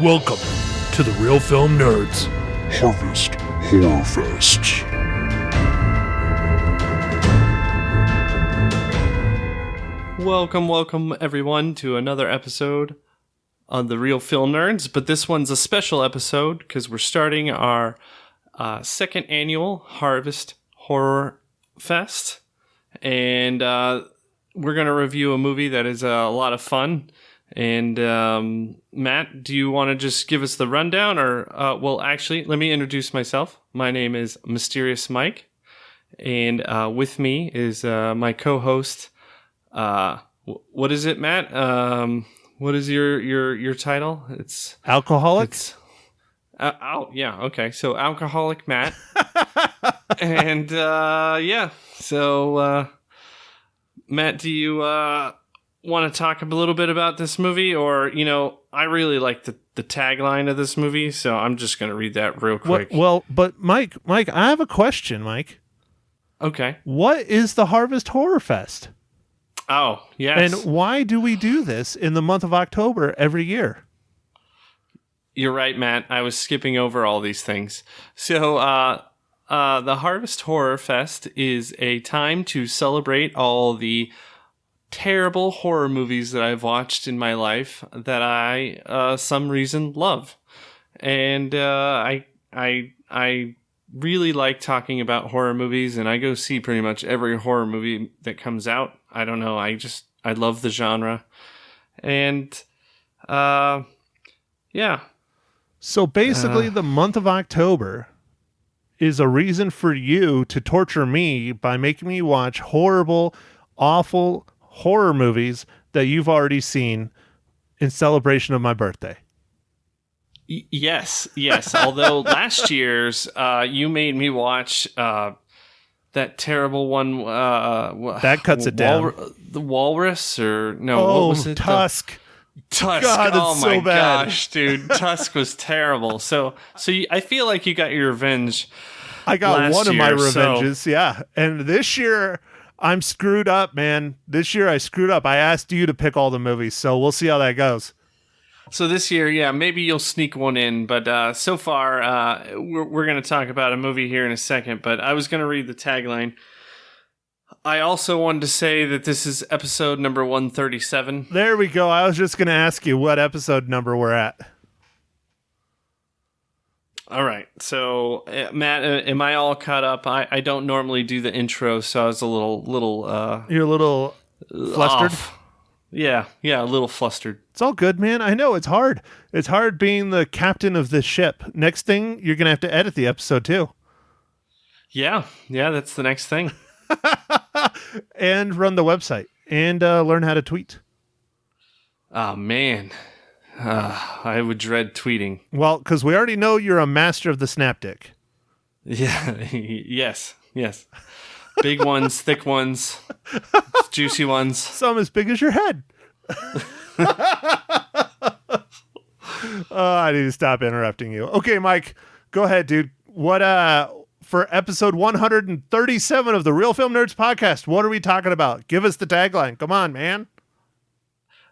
Welcome to the Real Film Nerds Harvest Horror Fest. Welcome everyone to another episode on the Real Film Nerds, but this one's a special episode because we're starting our second annual Harvest Horror Fest, and we're going to review a movie that is a lot of fun. And Matt, do you want to just give us the rundown, or well, actually, let me introduce myself. My name is Mysterious Mike, and with me is my co-host. What is it, Matt? What is your title? It's Alcoholic. Yeah, okay. So Alcoholic Matt, and yeah. So Matt, do you want to talk a little bit about this movie? Or, I really like the tagline of this movie, so I'm just going to read that real quick. Well, but Mike, I have a question, Mike. Okay. What is the Harvest Horror Fest? Oh, yes. And why do we do this in the month of October every year? You're right, Matt. I was skipping over all these things. So, the Harvest Horror Fest is a time to celebrate all the terrible horror movies that I've watched in my life that I, some reason, love. And I really like talking about horror movies, and I go see pretty much every horror movie that comes out. I don't know. I love the genre. And, yeah. So basically, the month of October is a reason for you to torture me by making me watch horrible, awful horror movies that you've already seen in celebration of my birthday. Yes. Although last year's, you made me watch that terrible one. That cuts it down. The Walrus, or no? Oh, what was it? Tusk. Tusk. God, oh it's my so bad. gosh, dude! Tusk was terrible. So I feel like you got your revenge. I got last one of my year, so- revenges, yeah. And this year, I'm screwed up, man. This year, I screwed up. I asked you to pick all the movies, so we'll see how that goes. So this year, yeah, maybe you'll sneak one in. But so far, we're going to talk about a movie here in a second. But I was going to read the tagline. I also wanted to say that this is episode number 137. There we go. I was just going to ask you what episode number we're at. All right. So, Matt, am I all caught up? I don't normally do the intro, so I was a little You're a little flustered? off. Yeah, a little flustered. It's all good, man. I know it's hard. It's hard being the captain of this ship. Next thing, you're going to have to edit the episode too. Yeah, that's the next thing. And run the website and learn how to tweet. Oh, man. I would dread tweeting. Well, because we already know you're a master of the snap dick. Yeah, yes. Big ones, thick ones, juicy ones. Some as big as your head. I need to stop interrupting you. Okay, Mike, go ahead, dude. What for episode 137 of the Real Film Nerds podcast, what are we talking about? Give us the tagline. Come on, man.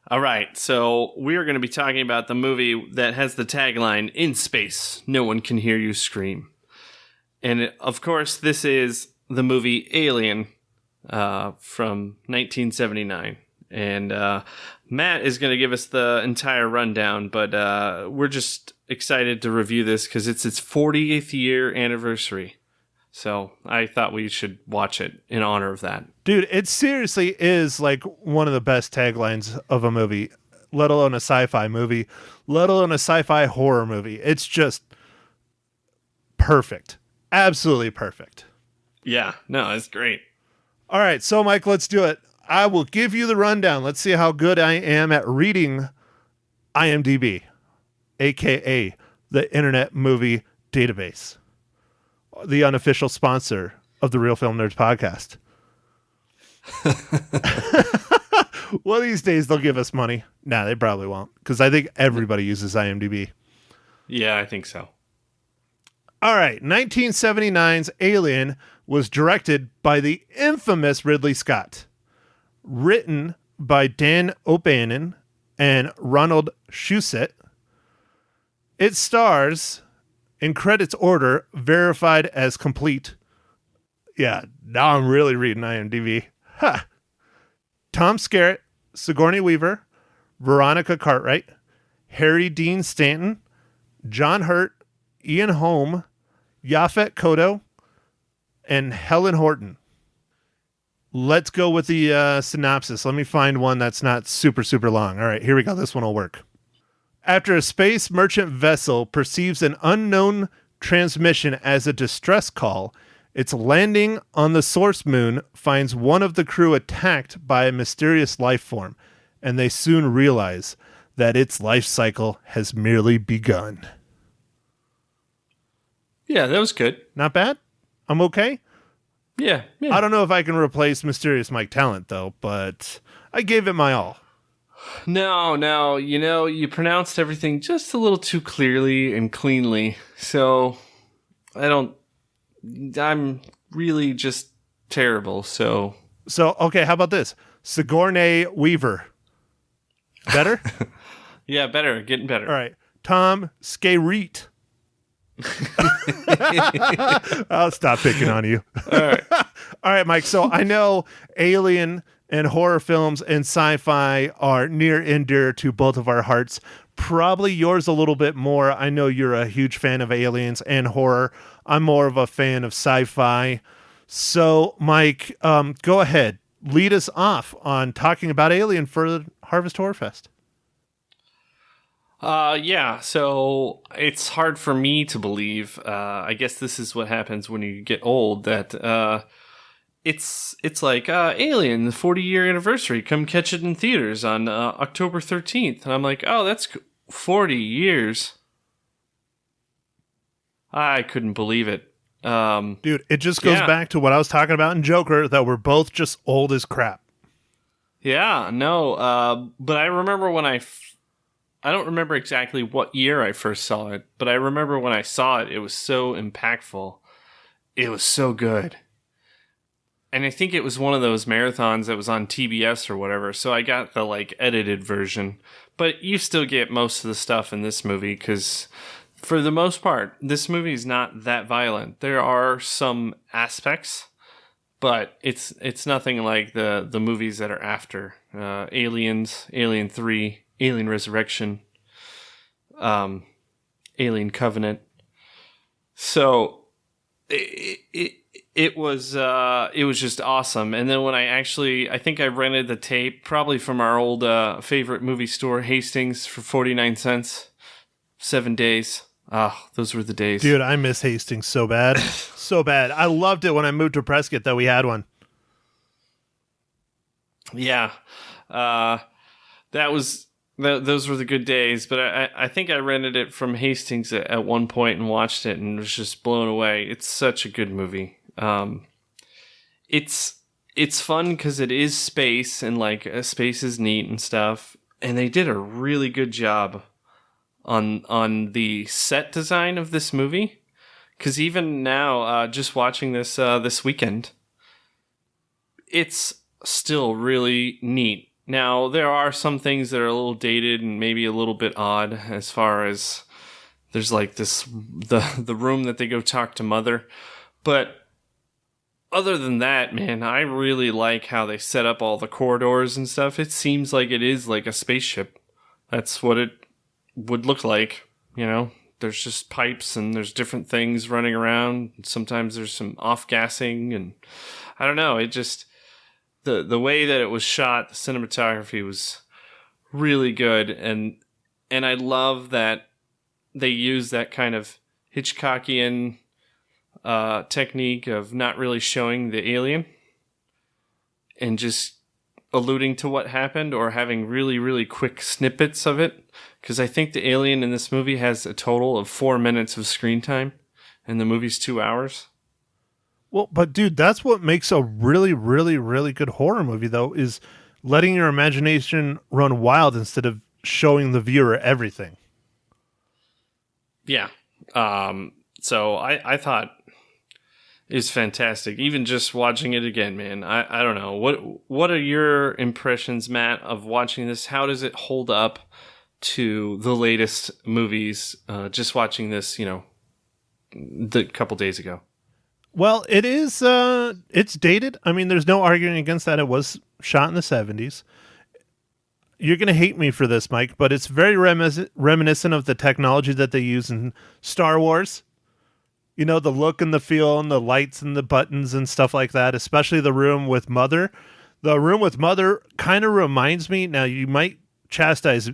All right, so we are going to be talking about the movie that has the tagline, "In Space, No One Can Hear You Scream." And of course, this is the movie Alien from 1979. And Matt is going to give us the entire rundown, but we're just excited to review this because it's its 40th year anniversary. So I thought we should watch it in honor of that. Dude, it seriously is like one of the best taglines of a movie, let alone a sci-fi movie, let alone a sci-fi horror movie. It's just perfect. Absolutely perfect. Yeah, no, it's great. All right, so Mike, let's do it. I will give you the rundown. Let's see how good I am at reading IMDb, aka the Internet Movie Database, the unofficial sponsor of the Real Film Nerds podcast. One of these days they'll give us money. Nah, they probably won't, because I think everybody uses IMDb. Yeah, I think so. All right, 1979's Alien was directed by the infamous Ridley Scott. Written by Dan O'Bannon and Ronald Shusett. It stars, in credits order, verified as complete. Yeah, now I'm really reading IMDb. Ha! Tom Skerritt, Sigourney Weaver, Veronica Cartwright, Harry Dean Stanton, John Hurt, Ian Holm, Yaphet Kotto, and Helen Horton. Let's go with the synopsis. Let me find one that's not super, super long. All right, here we go. This one will work. After a space merchant vessel perceives an unknown transmission as a distress call, its landing on the source moon finds one of the crew attacked by a mysterious life form, and they soon realize that its life cycle has merely begun. Yeah, that was good. Not bad? I'm okay? Yeah. I don't know if I can replace Mysterious Mike Talent, though, but I gave it my all. No, you pronounced everything just a little too clearly and cleanly. So, I'm really just terrible, So, okay, how about this? Sigourney Weaver. Better? Yeah, better. Getting better. All right. Tom Skerritt. I'll stop picking on you. All right. All right, Mike. So I know Alien and horror films and sci-fi are near and dear to both of our hearts. Probably yours a little bit more. I know you're a huge fan of aliens and horror. I'm more of a fan of sci-fi. So, Mike, go ahead. Lead us off on talking about Alien for the Harvest Horror Fest. Yeah, so it's hard for me to believe. I guess this is what happens when you get old, that it's like Alien, the 40-year anniversary. Come catch it in theaters on October 13th. And I'm like, oh, that's 40 years. I couldn't believe it. Dude, it just goes back to what I was talking about in Joker, that we're both just old as crap. Yeah, no, but I remember when I don't remember exactly what year I first saw it, but I remember when I saw it, it was so impactful. It was so good. And I think it was one of those marathons that was on TBS or whatever, so I got the, edited version. But you still get most of the stuff in this movie, because for the most part, this movie is not that violent. There are some aspects, but it's nothing like the movies that are after. Aliens, Alien 3, Alien Resurrection, Alien Covenant. So it was just awesome. And then when I think I rented the tape probably from our old favorite movie store, Hastings, for 49 cents, 7 days. Ah, those were the days. Dude, I miss Hastings so bad. So bad. I loved it when I moved to Prescott that we had one. Yeah. Those were the good days, but I think I rented it from Hastings at one point and watched it and was just blown away. It's such a good movie. It's fun because it is space, and space is neat and stuff, and they did a really good job on the set design of this movie. Because even now, just watching this this weekend, it's still really neat. Now, there are some things that are a little dated and maybe a little bit odd, as far as there's the room that they go talk to Mother. But other than that, man, I really like how they set up all the corridors and stuff. It seems like it is like a spaceship. That's what it would look like, There's just pipes and there's different things running around. Sometimes there's some off-gassing, and I don't know, it just... The way that it was shot, the cinematography was really good, and I love that they use that kind of Hitchcockian technique of not really showing the alien and just alluding to what happened, or having really, really quick snippets of it. Because I think the alien in this movie has a total of 4 minutes of screen time, and the movie's 2 hours. Well, but dude, that's what makes a really, really, really good horror movie, though, is letting your imagination run wild instead of showing the viewer everything. Yeah. So I thought it was fantastic. Even just watching it again, man. I don't know. What are your impressions, Matt, of watching this? How does it hold up to the latest movies. Just watching this, the couple days ago. Well, it is. It's dated. I mean, there's no arguing against that. It was shot in the 70s. You're going to hate me for this, Mike, but it's very reminiscent of the technology that they use in Star Wars. You know, the look and the feel and the lights and the buttons and stuff like that, especially the room with Mother. The room with Mother kind of reminds me, now you might chastise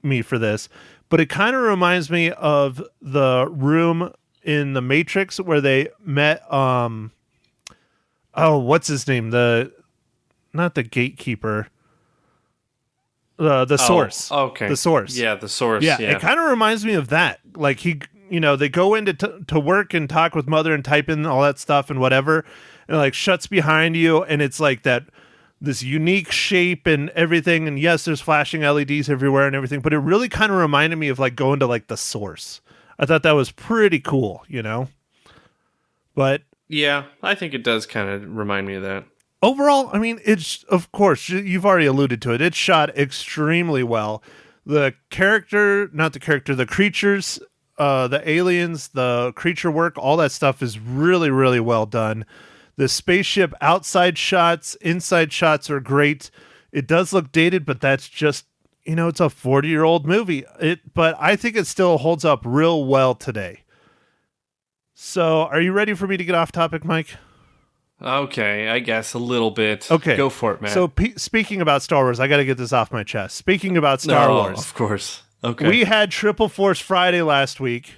me for this, but it kind of reminds me of the room in The Matrix where they met, what's his name? Not the gatekeeper. The source. Okay. The source. Yeah, the source. Yeah. It kind of reminds me of that. Like they go in to work and talk with Mother and type in all that stuff and whatever, and like shuts behind you, and it's like this unique shape and everything. And yes, there's flashing LEDs everywhere and everything, but it really kind of reminded me of like going to like the source. I thought that was pretty cool, But yeah, I think it does kind of remind me of that. overall, I mean, it's, of course, you've already alluded to it. It's shot extremely well. The creatures, the aliens, the creature work, all that stuff is really, really well done. The spaceship outside shots, inside shots are great. It does look dated, but that's just, it's a 40-year-old movie. But I think it still holds up real well today. So, are you ready for me to get off topic, Mike? Okay, I guess a little bit. Okay. Go for it, man. So, speaking about Star Wars, I got to get this off my chest. Speaking about Star Wars. Of course. Okay. We had Triple Force Friday last week.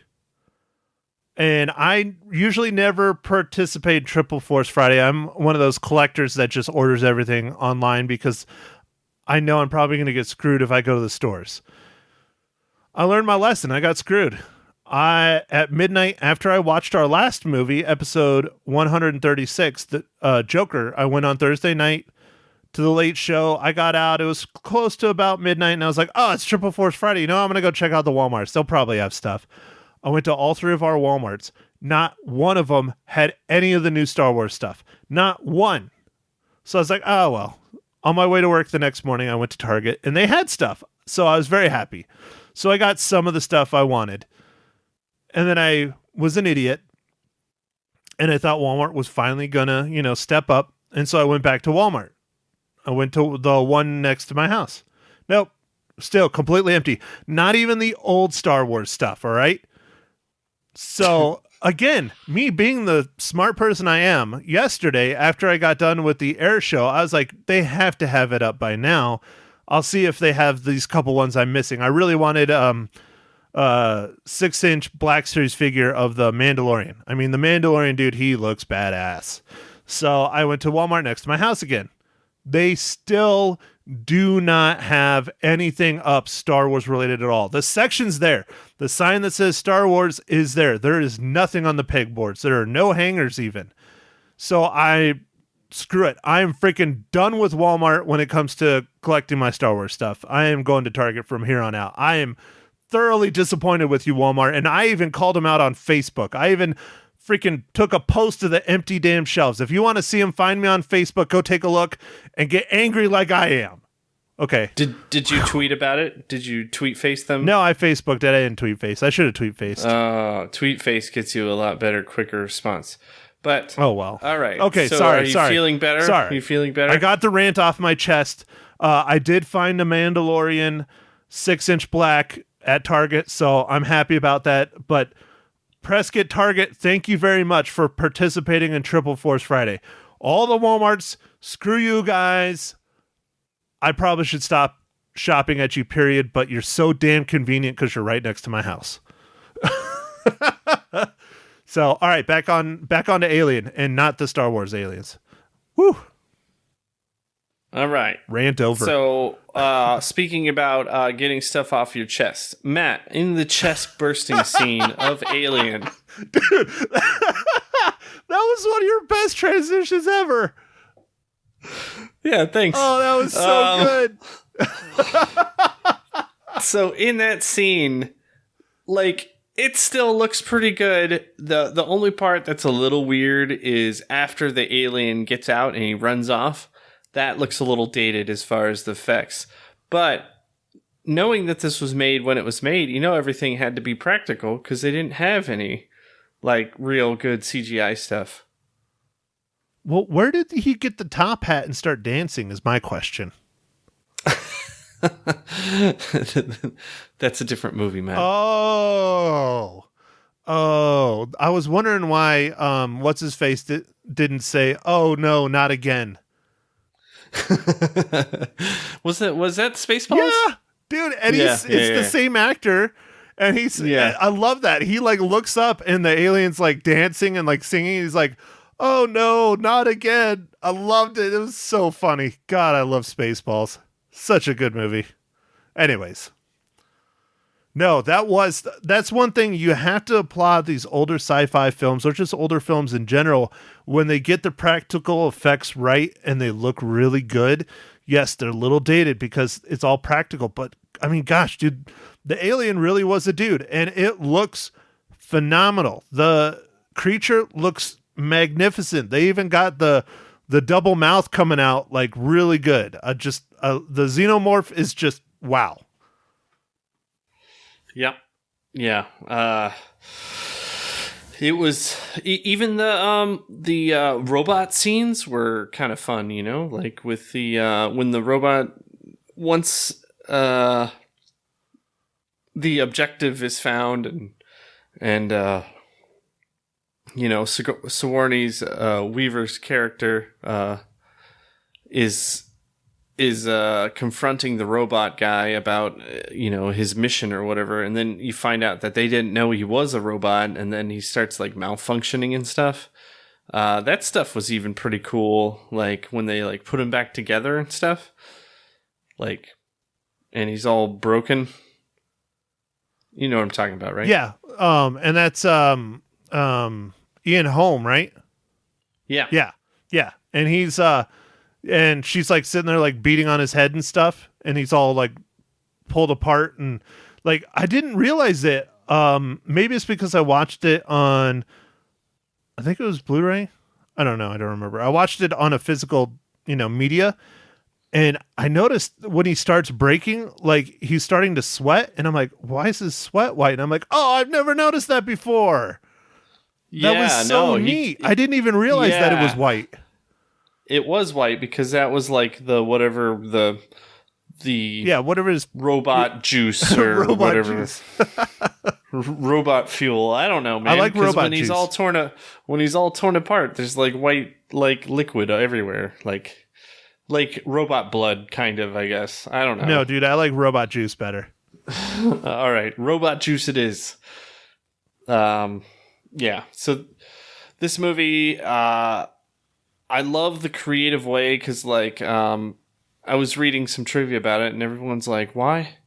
And I usually never participate in Triple Force Friday. I'm one of those collectors that just orders everything online because I know I'm probably going to get screwed if I go to the stores. I learned my lesson. I got screwed. At midnight, after I watched our last movie, episode 136, the Joker, I went on Thursday night to the late show. I got out. It was close to about midnight, and I was like, oh, it's Triple Force Friday. I'm going to go check out the Walmarts. They'll probably have stuff. I went to all three of our Walmarts. Not one of them had any of the new Star Wars stuff. Not one. So I was like, oh, well. On my way to work the next morning, I went to Target, and they had stuff. So I was very happy. So I got some of the stuff I wanted. And then I was an idiot, and I thought Walmart was finally going to, step up. And so I went back to Walmart. I went to the one next to my house. Nope. Still completely empty. Not even the old Star Wars stuff, all right? So, again, me being the smart person I am, yesterday, after I got done with the air show, I was like, they have to have it up by now. I'll see if they have these couple ones I'm missing. I really wanted 6-inch Black Series figure of the Mandalorian. I mean, the Mandalorian dude, he looks badass. So I went to Walmart next to my house again. They still do not have anything up Star Wars related at all. The section's there. The sign that says Star Wars is there. There is nothing on the pegboards. There are no hangers even. So screw it. I am freaking done with Walmart when it comes to collecting my Star Wars stuff. I am going to Target from here on out. I am thoroughly disappointed with you, Walmart. And I even called them out on Facebook. I even freaking took a post of the empty damn shelves. If you want to see them, find me on Facebook. Go take a look and get angry like I am. Okay. Did you tweet about it? Did you tweet face them? No, I Facebooked it. I didn't tweet face. I should have tweet faced. Tweet face gets you a lot better, quicker response. But oh well. All right. Okay. So sorry. Are you feeling better? Sorry. Are you feeling better? I got the rant off my chest. I did find the Mandalorian 6-inch black at Target, so I'm happy about that. But Prescott, Target, thank you very much for participating in Triple Force Friday. All the Walmarts, screw you guys. I probably should stop shopping at you, period, but you're so damn convenient because you're right next to my house. So, all right, back on to Alien and not the Star Wars aliens. Woo. All right. Rant over. So, speaking about getting stuff off your chest, Matt, in the chest bursting scene of Alien. Dude, that was one of your best transitions ever. Yeah, thanks. Oh, that was so good. So in that scene, like, it still looks pretty good. The only part that's a little weird is after the alien gets out and he runs off. That looks a little dated as far as the effects. But knowing that this was made when it was made, everything had to be practical because they didn't have any like real good CGI stuff. Well, where did he get the top hat and start dancing is my question. That's a different movie, man. Oh, I was wondering why what's his face didn't say, "Oh no, not again." Was that Spaceballs? Yeah, dude, and it's the same actor, and I love that he like looks up and the alien's like dancing and like singing. He's like, "Oh no, not again." I loved it. It was so funny. God, I love Spaceballs. Such a good movie. Anyways. No, that's one thing you have to applaud these older sci-fi films or just older films in general when they get the practical effects right and they look really good. Yes, they're a little dated because it's all practical, but I mean, gosh, dude, the alien really was a dude and it looks phenomenal. The creature looks magnificent. They even got the double mouth coming out like really good. The xenomorph is just wow. Yep. Yeah. It was even the robot scenes were kind of fun, like with the when the robot once the objective is found and Sigourney's Weaver's character is confronting the robot guy about his mission or whatever, and then you find out that they didn't know he was a robot, and then he starts like malfunctioning and stuff. That stuff was even pretty cool, like when they like put him back together and stuff, like, and he's all broken. You know what I'm talking about, right? Yeah. And that's Ian Holm, right? Yeah. Yeah. And he's and she's like sitting there like beating on his head and stuff, and he's all like pulled apart, and like I didn't realize it. Maybe it's because I watched it on, I think it was Blu-ray. I don't know. I don't remember. I watched it on a physical, media, and I noticed when he starts breaking, like he's starting to sweat, and I'm like, why is his sweat white? And I'm like, oh, I've never noticed that before. That was so neat. I didn't even realize that it was white. It was white because that was like whatever is robot juice or robot whatever juice. robot fuel. I don't know, man. I like robot when juice. When he's all torn apart, there's like white like liquid everywhere, like robot blood, kind of. I guess I don't know. No, dude, I like robot juice better. All right, robot juice it is. Yeah. So this movie, I love the creative way because, like, I was reading some trivia about it, and everyone's like, why?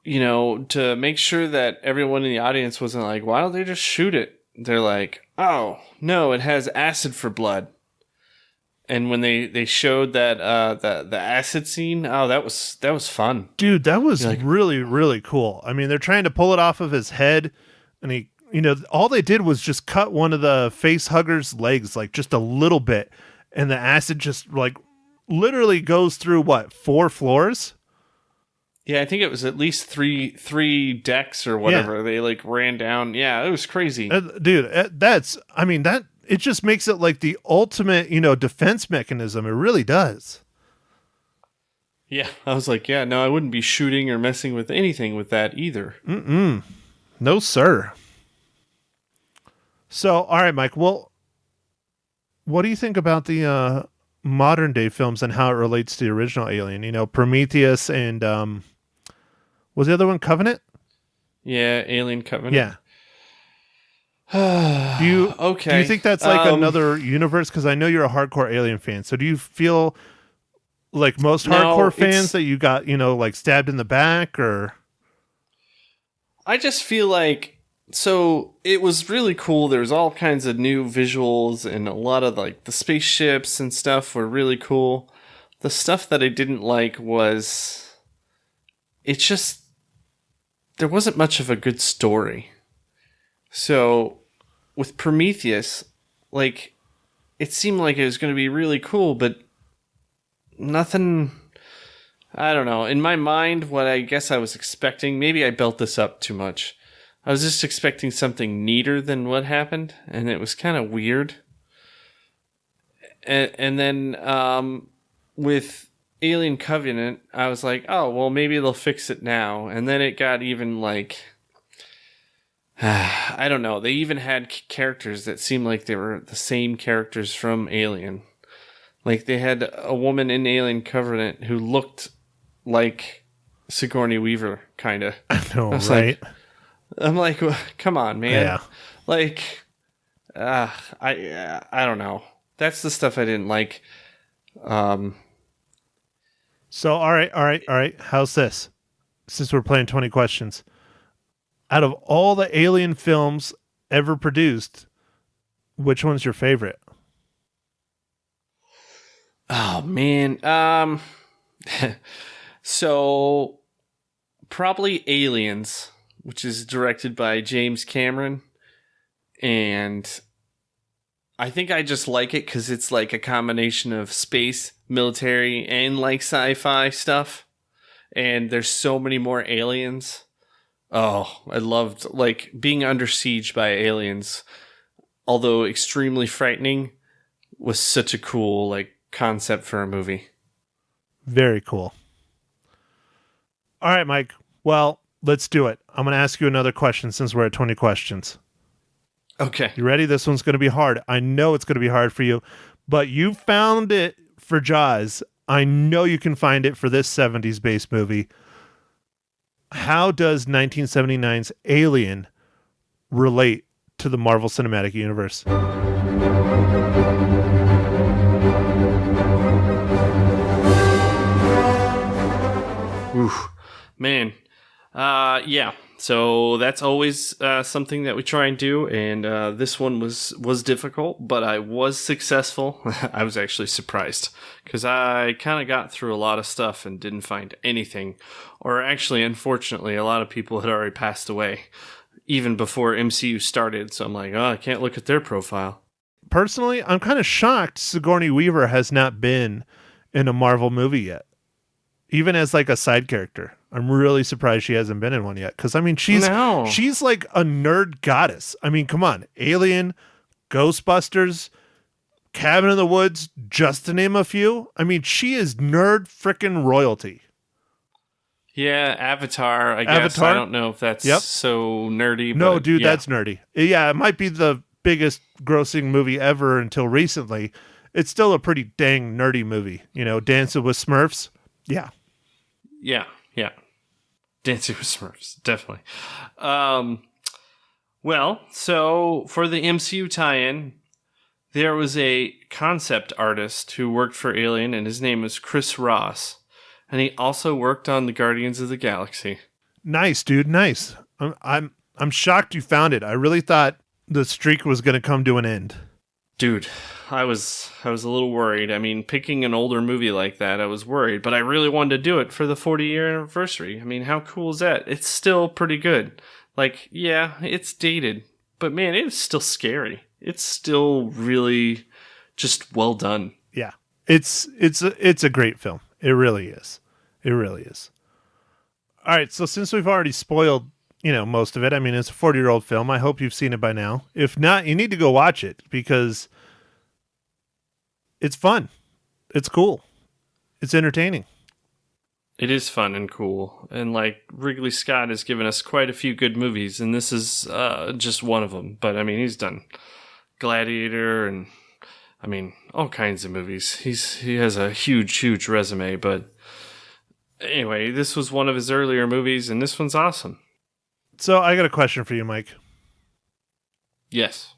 To make sure that everyone in the audience wasn't like, why don't they just shoot it? They're like, oh, no, it has acid for blood. And when they showed that the acid scene, oh, that was fun. Dude, that was really, really cool. I mean, they're trying to pull it off of his head, and he... all they did was just cut one of the face hugger's legs, like just a little bit. And the acid just like literally goes through 4 floors? Yeah, I think it was at least three decks or whatever. Yeah. They like ran down. Yeah, it was crazy. Dude, it just makes it like the ultimate, defense mechanism. It really does. Yeah, I was like, yeah, no, I wouldn't be shooting or messing with anything with that either. No, sir. So, all right, Mike, well, what do you think about the modern day films and how it relates to the original Alien? Prometheus and, was the other one Covenant? Yeah, Alien Covenant. Yeah. Do you think that's like another universe? Because I know you're a hardcore Alien fan. So do you feel like most hardcore fans that you got, like stabbed in the back or? I just feel like, so it was really cool. There was all kinds of new visuals and a lot of like the spaceships and stuff were really cool. The stuff that I didn't like was there wasn't much of a good story. So with Prometheus, like it seemed like it was going to be really cool, but nothing. I don't know. In my mind, what I guess I was expecting, maybe I built this up too much. I was just expecting something neater than what happened, and it was kind of weird. And then with Alien Covenant, I was like, oh, well, maybe they'll fix it now. And then it got even like, I don't know. They even had characters that seemed like they were the same characters from Alien. Like they had a woman in Alien Covenant who looked like Sigourney Weaver, kind of. I know, right? I'm like, well, come on, man. Yeah. Like, I don't know. That's the stuff I didn't like. So, all right. How's this? Since we're playing 20 questions. Out of all the Alien films ever produced, which one's your favorite? Oh, man. So, probably Aliens, which is directed by James Cameron. And I think I just like it because it's like a combination of space, military, and like sci-fi stuff. And there's so many more aliens. Oh, I loved like being under siege by aliens. Although extremely frightening, was such a cool like concept for a movie. Very cool. All right, Mike. Well, let's do it. I'm going to ask you another question since we're at 20 questions. Okay. You ready? This one's going to be hard. I know it's going to be hard for you, but you found it for Jaws. I know you can find it for this 70s based movie. How does 1979's Alien relate to the Marvel Cinematic Universe? Oof. Man. Yeah. So that's always something that we try and do, and this one was difficult, but I was successful. I was actually surprised, because I kind of got through a lot of stuff and didn't find anything. Or actually, unfortunately, a lot of people had already passed away, even before MCU started, so I'm like, oh, I can't look at their profile. Personally, I'm kind of shocked Sigourney Weaver has not been in a Marvel movie yet, even as like a side character. I'm really surprised she hasn't been in one yet. Because, I mean, she's like a nerd goddess. I mean, come on. Alien, Ghostbusters, Cabin in the Woods, just to name a few. I mean, she is nerd frickin' royalty. Yeah, Avatar, I guess. I don't know if that's so nerdy. No, but dude, yeah. that's nerdy. Yeah, it might be the biggest grossing movie ever until recently. It's still a pretty dang nerdy movie. You know, Dancing with Smurfs. Yeah. Yeah. Dancing with Smurfs, definitely. Well, so for the MCU tie-in, there was a concept artist who worked for Alien, and his name was Chris Ross. And he also worked on the Guardians of the Galaxy. Nice, dude. Nice. I'm shocked you found it. I really thought the streak was going to come to an end. Dude, I was a little worried. I mean, picking an older movie like that, I was worried, but I really wanted to do it for the 40-year anniversary. I mean, how cool is that? It's still pretty good. Like, yeah, it's dated, but man, it's still scary. It's still really just well done. Yeah. It's a great film. It really is. It really is. All right, so since we've already spoiled, most of it, I mean, it's a 40-year-old film. I hope you've seen it by now. If not, you need to go watch it because it's fun. It's cool. It's entertaining. It is fun and cool. And like Ridley Scott has given us quite a few good movies, and this is just one of them. But I mean, he's done Gladiator and I mean, all kinds of movies. He has a huge resume, but anyway, this was one of his earlier movies, and this one's awesome. So I got a question for you, Mike. Yes.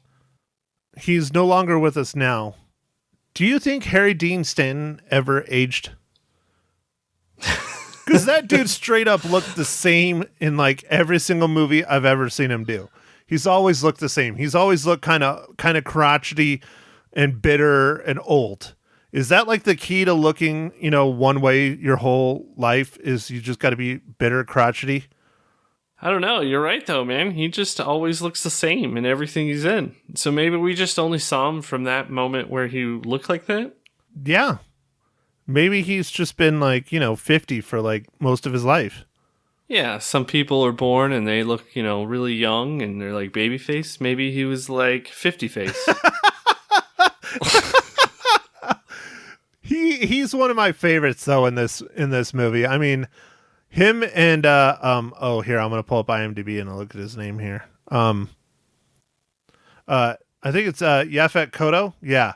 He's no longer with us now. Do you think Harry Dean Stanton ever aged? Because that dude straight up looked the same in like every single movie I've ever seen him do. He's always looked the same. He's always looked kind of crotchety and bitter and old. Is that like the key to looking, one way your whole life is you just got to be bitter, crotchety? I don't know. You're right, though, man. He just always looks the same in everything he's in. So maybe we just only saw him from that moment where he looked like that? Yeah. Maybe he's just been like, 50 for like most of his life. Yeah, some people are born and they look, really young and they're like baby face. Maybe he was like 50 face. He's one of my favorites though in this movie. I mean, him and here I'm gonna pull up IMDb and I'll look at his name here. I think it's Yaphet Kotto. Yeah.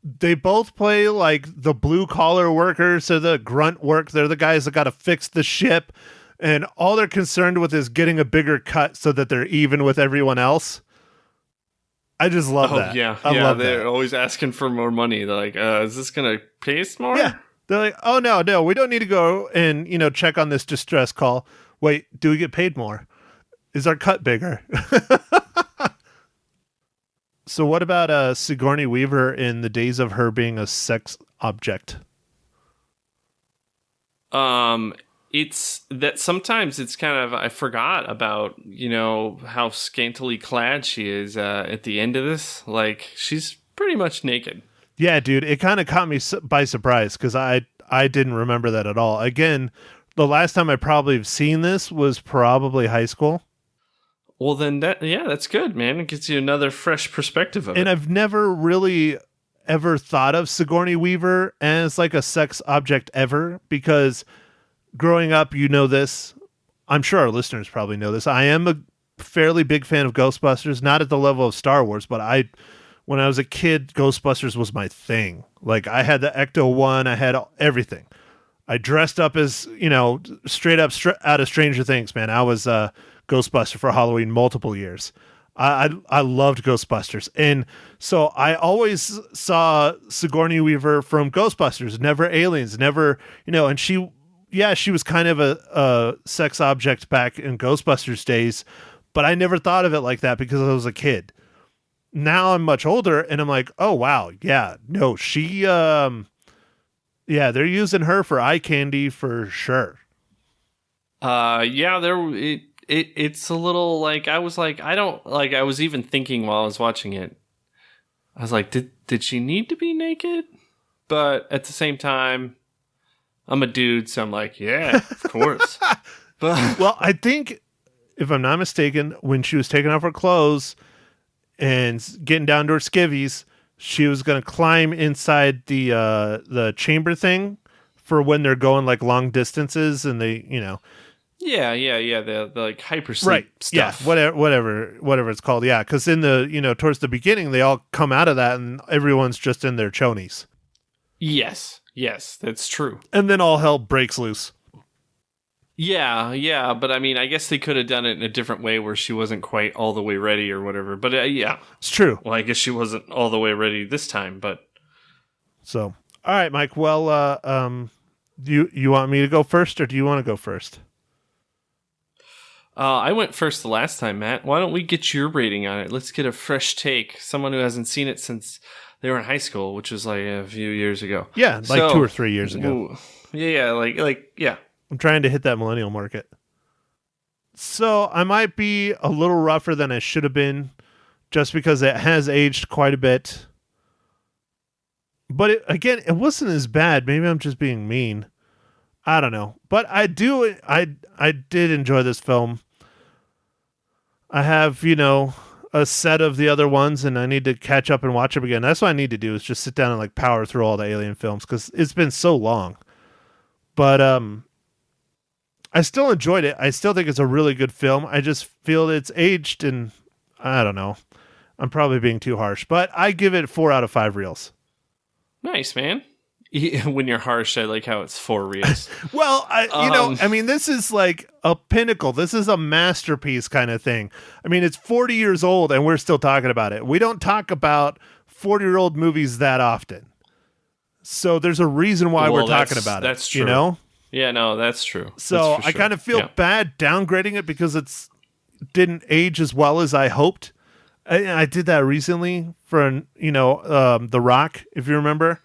They both play like the blue collar workers or the grunt work. They're the guys that got to fix the ship, and all they're concerned with is getting a bigger cut so that they're even with everyone else. I just love that. I love they're that. always asking for more money. They're like, is this going to pay us more? Yeah. They're like, oh, no, we don't need to go and, check on this distress call. Wait, do we get paid more? Is our cut bigger? So what about Sigourney Weaver in the days of her being a sex object? It's that sometimes it's kind of, I forgot about, how scantily clad she is at the end of this. Like, she's pretty much naked. Yeah, dude, it kind of caught me by surprise because I didn't remember that at all. Again, the last time I probably have seen this was probably high school. Well, then that's good, man. It gets you another fresh perspective of it. And I've never really ever thought of Sigourney Weaver as like a sex object ever, because growing up, this. I'm sure our listeners probably know this. I am a fairly big fan of Ghostbusters, not at the level of Star Wars, but when I was a kid, Ghostbusters was my thing. Like, I had the Ecto-1, I had everything. I dressed up as, straight up out of Stranger Things, man. I was Ghostbuster for Halloween multiple years. I loved Ghostbusters. And so I always saw Sigourney Weaver from Ghostbusters, never Aliens, never, and she was kind of a sex object back in Ghostbusters days, but I never thought of it like that because I was a kid. Now I'm much older and I'm like, oh, wow. Yeah, no, she, they're using her for eye candy for sure. It's a little like, I was like, I was even thinking while I was watching it, I was like, did she need to be naked? But at the same time, I'm a dude, so I'm like, yeah, of course. But well, I think, if I'm not mistaken, when she was taking off her clothes and getting down to her skivvies, she was going to climb inside the chamber thing for when they're going like long distances and they, Yeah, the like hypersleep stuff. Yeah, whatever it's called. Yeah, because in the towards the beginning they all come out of that and everyone's just in their chonies. Yes, that's true. And then all hell breaks loose. Yeah, but I mean, I guess they could have done it in a different way where she wasn't quite all the way ready or whatever. But yeah, it's true. Well, I guess she wasn't all the way ready this time, but so all right, Mike. Well, do you want me to go first or do you want to go first? I went first the last time, Matt. Why don't we get your rating on it? Let's get a fresh take. Someone who hasn't seen it since they were in high school, which was like a few years ago. Yeah, like 2 or 3 years ago. Yeah. I'm trying to hit that millennial market. So I might be a little rougher than I should have been just because it has aged quite a bit. But it wasn't as bad. Maybe I'm just being mean. I don't know. But I did enjoy this film. I have, a set of the other ones and I need to catch up and watch them again. That's what I need to do is just sit down and like power through all the Alien films because it's been so long. But I still enjoyed it. I still think it's a really good film. I just feel it's aged and I don't know. I'm probably being too harsh, but I give it 4 out of 5 reels. Nice, man. When you're harsh, I like how it's 4 reels. Well, this is like a pinnacle. This is a masterpiece kind of thing. I mean, it's 40 years old and we're still talking about it. We don't talk about 40-year-old movies that often. So there's a reason why we're talking about it. That's true. Yeah, no, that's true. So I kind of feel bad downgrading it because it didn't age as well as I hoped. I did that recently for, The Rock, if you remember.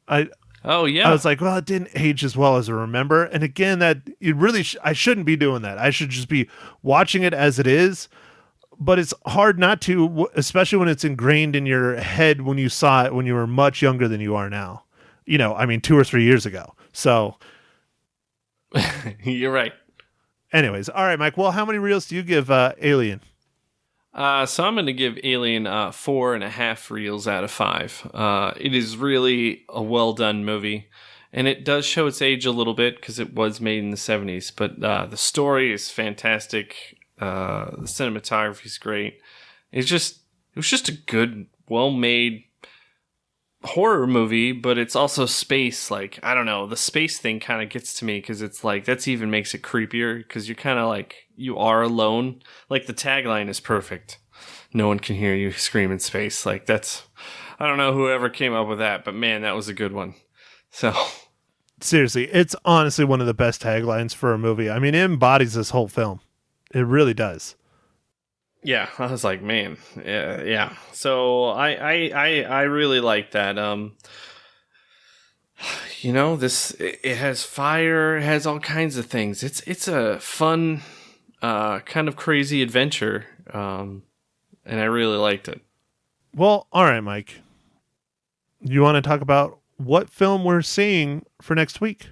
I was like, well, it didn't age as well as I remember. And again, that it really, I shouldn't be doing that. I should just be watching it as it is. But it's hard not to, especially when it's ingrained in your head when you saw it when you were much younger than you are now. I mean, 2 or 3 years ago. So You're right. anyways, all right, Mike. Well, how many reels do you give Alien? So I'm going to give Alien 4.5 reels out of 5. It is really a well done movie, and it does show its age a little bit because it was made in the 70s. But the story is fantastic. The cinematography is great. It was just a good, well made horror movie, but it's also space. Like, I don't know, the space thing kind of gets to me because it's like that's even makes it creepier because you're kind of like you are alone. Like the tagline is perfect. No one can hear you scream in space. Like that's, I don't know whoever came up with that, but man, that was a good one. So Seriously, it's honestly one of the best taglines for a movie. I mean, it embodies this whole film. It really does. yeah, I was like, man, yeah. So I really like that. It has fire, it has all kinds of things. It's a fun, kind of crazy adventure, and I really liked it. Well, all right, Mike. You want to talk about what film we're seeing for next week?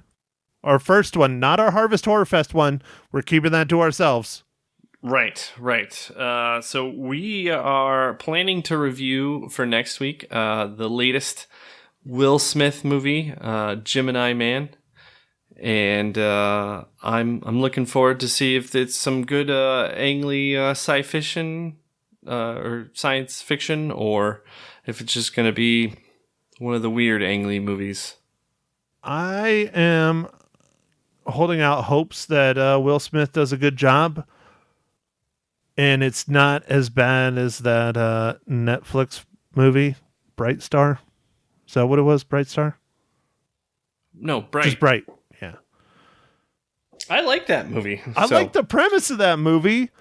Our first one, not our Harvest Horror Fest one. We're keeping that to ourselves. Right. So we are planning to review for next week the latest Will Smith movie, Gemini Man, and I'm looking forward to see if it's some good Ang Lee sci-fiction or science fiction, or if it's just going to be one of the weird Ang Lee movies. I am holding out hopes that Will Smith does a good job. And it's not as bad as that Netflix movie, Bright Star. Is that what it was, Bright Star? No, Bright. Just Bright, yeah. I like that movie. I like the premise of that movie.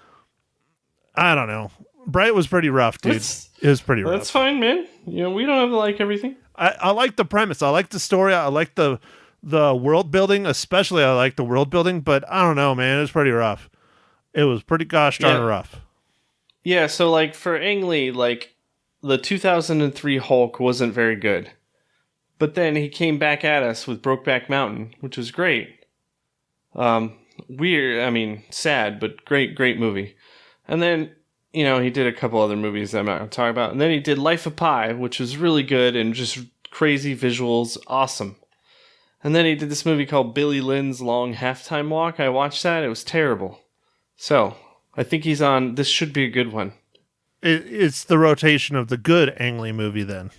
I don't know. Bright was pretty rough, dude. It was pretty rough. That's fine, man. We don't have to like everything. I like the premise. I like the story. I like the world building. Especially I like the world building. But I don't know, man. It was pretty rough. It was pretty gosh darn rough. Yeah, so like for Ang Lee, like the 2003 Hulk wasn't very good. But then he came back at us with Brokeback Mountain, which was great. Sad, but great movie. And then, he did a couple other movies that I'm not going to talk about. And then he did Life of Pi, which was really good and just crazy visuals, awesome. And then he did this movie called Billy Lynn's Long Halftime Walk. I watched that. It was terrible. So, I think he's on. This should be a good one. It's the rotation of the good Ang Lee movie then.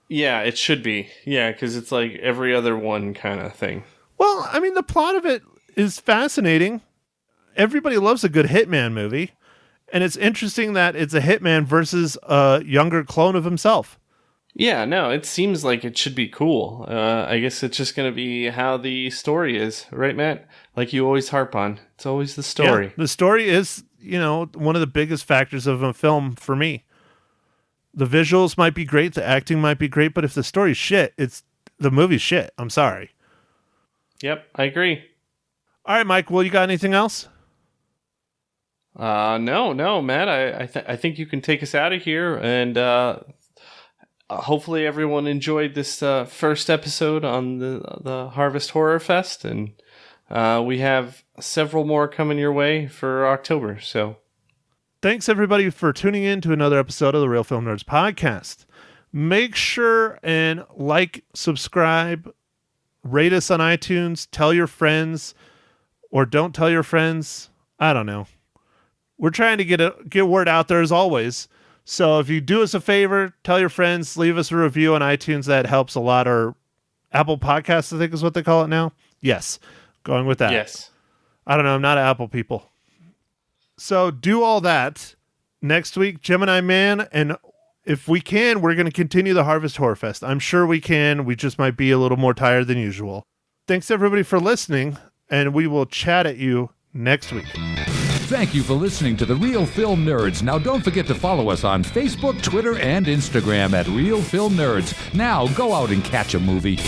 Yeah, it should be. Yeah, because it's like every other one kind of thing. Well, I mean, the plot of it is fascinating. Everybody loves a good Hitman movie. And it's interesting that it's a Hitman versus a younger clone of himself. Yeah, no, it seems like it should be cool. I guess it's just going to be how the story is. Right, Matt? Like you always harp on. It's always the story. Yeah, the story is, one of the biggest factors of a film for me. The visuals might be great. The acting might be great. But if the story's shit, the movie's shit. I'm sorry. Yep, I agree. All right, Mike. Well, you got anything else? No, Matt. I think you can take us out of here, and hopefully everyone enjoyed this first episode on the Harvest Horror Fest, and we have several more coming your way for October. So, thanks everybody for tuning in to another episode of the Real Film Nerds podcast. Make sure and subscribe, rate us on iTunes, tell your friends, or don't tell your friends. I don't know. We're trying to get word out there as always. So if you do us a favor, tell your friends, leave us a review on iTunes. That helps a lot. Or Apple Podcasts, I think is what they call it now. Yes. Going with that. Yes. I don't know. I'm not an Apple people. So do all that. Next week, Gemini Man. And if we can, we're going to continue the Harvest Horror Fest. I'm sure we can. We just might be a little more tired than usual. Thanks everybody for listening. And we will chat at you next week. Thank you for listening to The Real Film Nerds. Now, don't forget to follow us on Facebook, Twitter, and Instagram at Real Film Nerds. Now, go out and catch a movie.